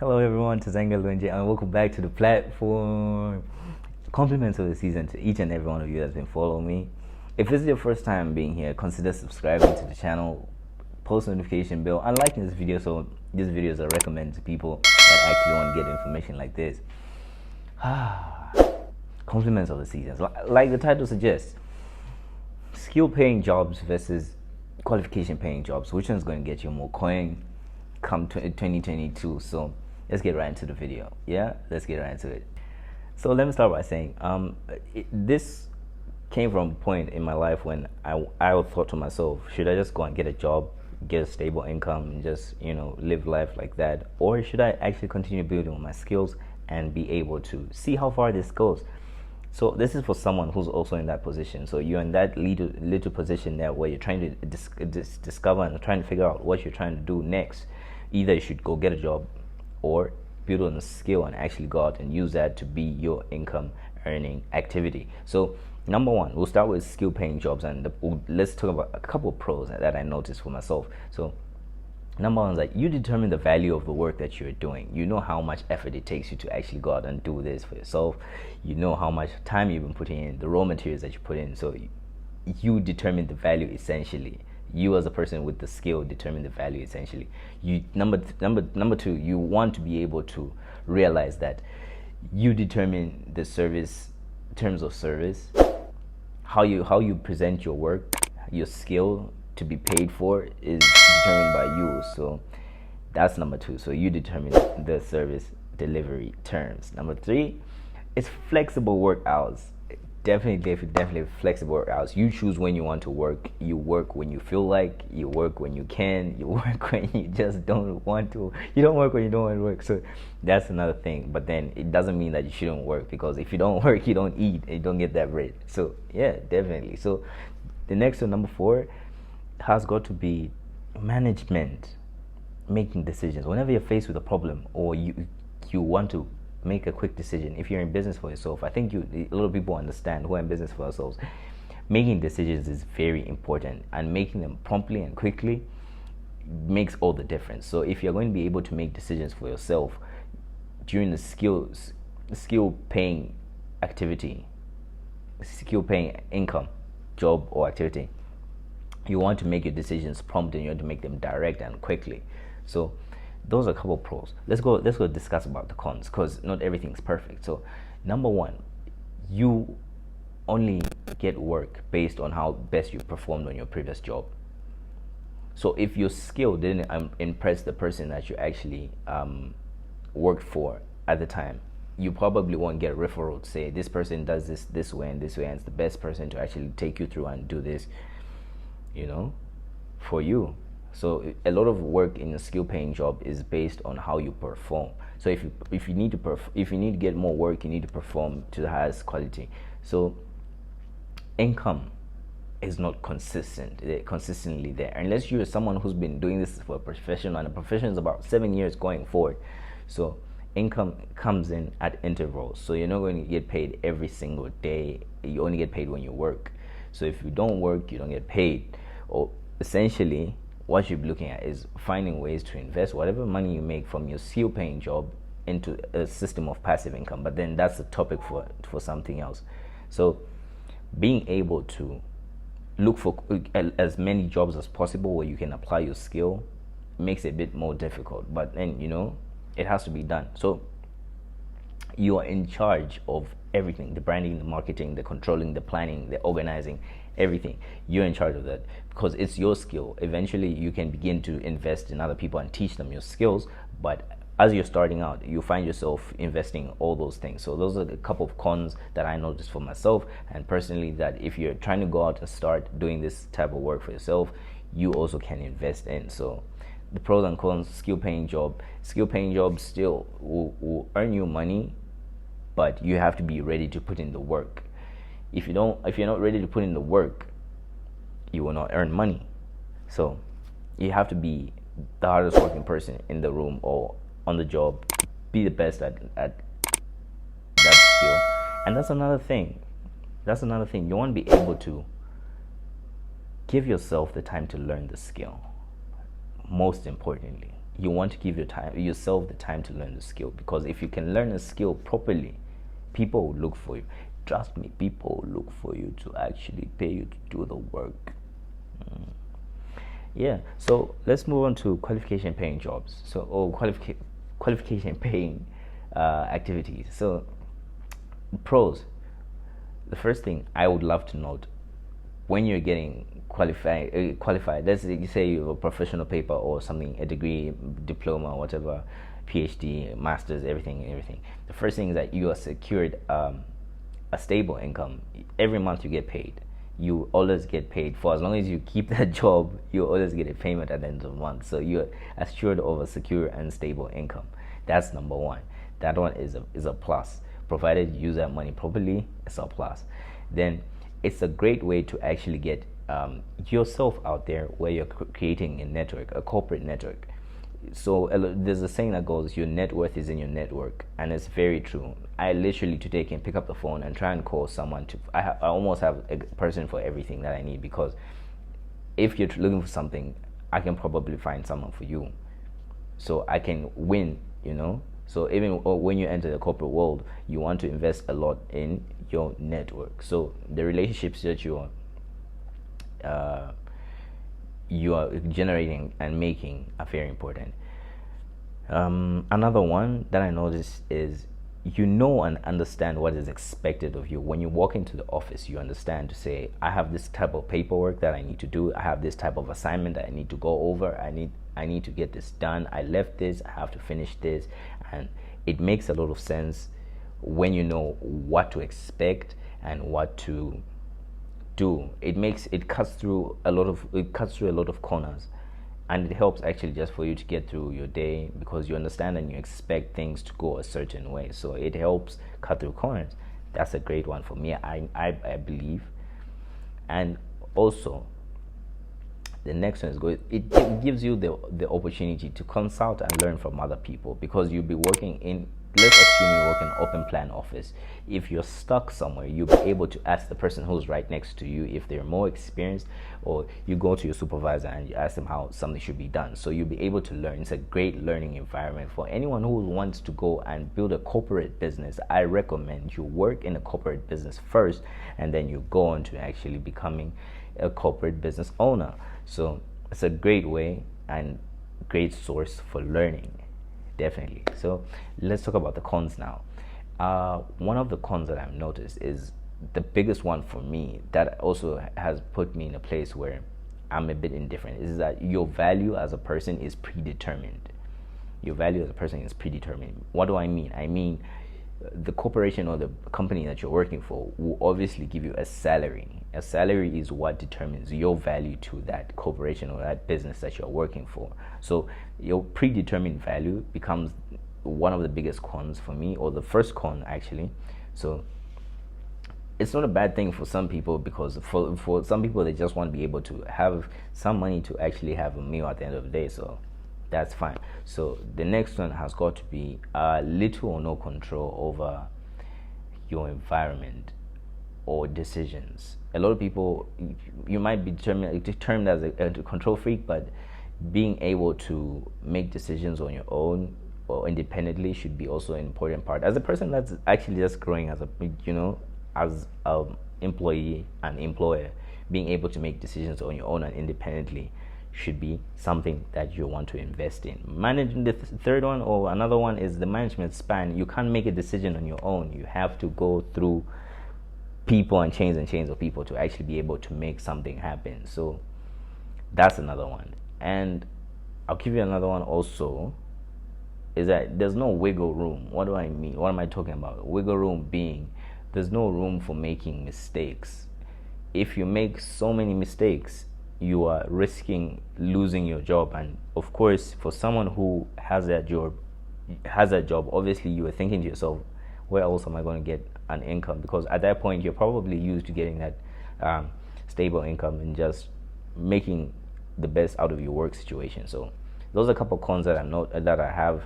Hello everyone, Tazanga Lunje, and welcome back to the platform. Compliments of the season to each and every one of you that's been following me. If this is your first time being here, consider subscribing to the channel, post notification bell, and liking this video so these videos are recommended to people that actually want to get information like this. Compliments of the season. Like the title suggests, skill paying jobs versus qualification paying jobs. Which one's going to get you more coin come 2022? So let's get right into the video. Let's get right into it. So let me start by saying this came from a point in my life when I thought to myself, should I just go and get a job, get a stable income, and just live life like that, or should I actually continue building on my skills and be able to see how far this goes? So this is for someone who's also in that position. So you're in that little position there where you're trying to discover and trying to figure out what you're trying to do next. Either you should go get a job or build on a skill and actually go out and use that to be your income earning activity. So number one, we'll start with skill paying jobs, and let's talk about a couple of pros that I noticed for myself. So number one is that you determine the value of the work that you're doing. You know how much effort it takes you to actually go out and do this for yourself. You know how much time you've been putting in, the raw materials that you put in. So you determine the value essentially. You as a person with the skill determine the value essentially. Number two, you want to be able to realize that you determine the service, terms of service, how you present your work, your skill to be paid for is determined by you. So that's number two. So you determine the service delivery terms. Number three, it's flexible work hours. Definitely flexible work hours. You choose when you want to work. You work when you feel like. You work when you can. You work when you just don't want to. You don't work when you don't want to work. So that's another thing. But then it doesn't mean that you shouldn't work, because if you don't work, you don't eat. You don't get that bread. So yeah, definitely. So the next one, number four, has got to be management, making decisions. Whenever you're faced with a problem or you want to make a quick decision, if you're in business for yourself, I think a lot of people understand who are in business for themselves. Making decisions is very important, and making them promptly and quickly makes all the difference. So if you're going to be able to make decisions for yourself during the skill paying activity, skill paying income, job or activity, you want to make your decisions prompt and you want to make them direct and quickly. So those are a couple of pros. Let's go discuss about the cons, because not everything's perfect. So number one, you only get work based on how best you performed on your previous job. So if your skill didn't impress the person that you actually worked for at the time, you probably won't get a referral to say this person does this way and this way, and it's the best person to actually take you through and do this for you. So a lot of work in a skill paying job is based on how you perform. So if you need to get more work, you need to perform to the highest quality. So income is not consistently there unless you're someone who's been doing this for a profession, and a profession is about 7 years going forward. So income comes in at intervals. So you're not going to get paid every single day. You only get paid when you work. So if you don't work, you don't get paid. Or essentially what you'll be looking at is finding ways to invest whatever money you make from your skill paying job into a system of passive income. But then that's a topic for something else. So being able to look for as many jobs as possible where you can apply your skill makes it a bit more difficult, but then it has to be done. So you are in charge of everything: the branding, the marketing, the controlling, the planning, the organizing, everything. You're in charge of that because it's your skill. Eventually you can begin to invest in other people and teach them your skills, but as you're starting out, you find yourself investing all those things. So those are the couple of cons that I noticed for myself and personally, that if you're trying to go out and start doing this type of work for yourself, you also can invest in. So the pros and cons: skill paying job still will earn you money, but you have to be ready to put in the work. If you're not ready to put in the work, you will not earn money. So you have to be the hardest working person in the room or on the job, be the best at that skill. And that's another thing. You want to be able to give yourself the time to learn the skill. Most importantly, you want to give yourself the time to learn the skill, because if you can learn a skill properly, people will look for you. Trust me, people will look for you to actually pay you to do the work. Yeah, so let's move on to qualification paying jobs. So, or qualification paying activities. So, pros. The first thing I would love to note, when you're getting qualified, let's say you have a professional paper or something, a degree, diploma, whatever, PhD, masters, everything. The first thing is that you are secured a stable income. Every month you get paid. You always get paid for as long as you keep that job. You always get a payment at the end of the month. So you're assured of a secure and stable income. That's number one. That one is a plus. Provided you use that money properly, it's a plus. Then it's a great way to actually get yourself out there, where you're creating a network, a corporate network. So there's a saying that goes, your net worth is in your network, and it's very true. I literally today can pick up the phone and try and call someone I almost have a person for everything that I need, because if you're looking for something, I can probably find someone for you, so I can win, So even when you enter the corporate world, you want to invest a lot in your network. So the relationships that you are generating and making are very important. Another one that I noticed is, and understand what is expected of you. When you walk into the office, you understand to say, I have this type of paperwork that I need to do. I have this type of assignment that I need to go over. I need to get this done. I left this. I have to finish this. And it makes a lot of sense when you know what to expect and what to do. It cuts through a lot of corners, and it helps actually just for you to get through your day, because you understand and you expect things to go a certain way. So it helps cut through corners. That's a great one for me, I believe. And also, the next one is good. It gives you the opportunity to consult and learn from other people, because you'll be working in, let's assume you work in an open plan office. If you're stuck somewhere, you'll be able to ask the person who's right next to you if they're more experienced, or you go to your supervisor and you ask them how something should be done. So you'll be able to learn. It's a great learning environment for anyone who wants to go and build a corporate business. I recommend you work in a corporate business first, and then you go on to actually becoming a corporate business owner. So it's a great way and great source for learning, definitely. So let's talk about the cons now. One of the cons that I've noticed is the biggest one for me, that also has put me in a place where I'm a bit indifferent, is that your value as a person is predetermined. Your value as a person is predetermined. What do I mean? I mean, the corporation or the company that you're working for will obviously give you a salary. A salary is what determines your value to that corporation or that business that you're working for. So your predetermined value becomes one of the biggest cons for me, or the first con actually. So it's not a bad thing for some people, because for some people, they just want to be able to have some money to actually have a meal at the end of the day. So that's fine. So the next one has got to be little or no control over your environment or decisions. A lot of people, you might be termed as a control freak, but being able to make decisions on your own or independently should be also an important part. As a person that's actually just growing as as an employee and employer, being able to make decisions on your own and independently should be something that you want to invest in. Managing the third one, or another one, is the management span. You can't make a decision on your own. You have to go through people and chains of people to actually be able to make something happen. So that's another one. And I'll give you another one also, is that there's no wiggle room. What do I mean? What am I talking about? Wiggle room being, there's no room for making mistakes. If you make so many mistakes, you are risking losing your job. And of course, for someone who has that job, obviously you are thinking to yourself, where else am I going to get an income? Because at that point, you're probably used to getting that stable income and just making the best out of your work situation. So those are a couple of cons that I have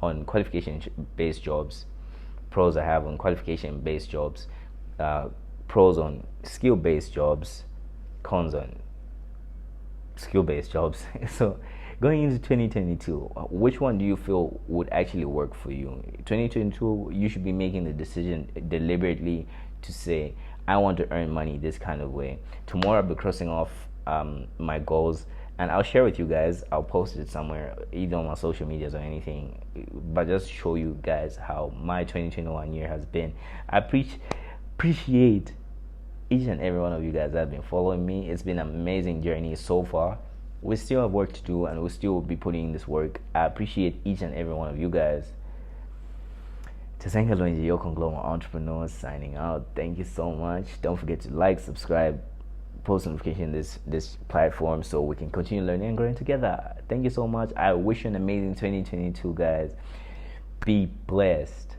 on qualification-based jobs, pros I have on qualification-based jobs, pros on skill-based jobs, cons on skill-based jobs. So Going into 2022, which one do you feel would actually work for you? 2022, you should be making the decision deliberately to say, I want to earn money this kind of way. Tomorrow, I'll be crossing off my goals, and I'll share with you guys. I'll post it somewhere, either on my social medias or anything, but just show you guys how my 2021 year has been. I appreciate each and every one of you guys that have been following me. It's been an amazing journey so far. We still have work to do, and we'll still be putting in this work. I appreciate each and every one of you guys. Tasenga Lonji, your conglomerate entrepreneurs, signing out. Thank you so much. Don't forget to like, subscribe, post notification this platform so we can continue learning and growing together. Thank you so much. I wish you an amazing 2022, guys. Be blessed.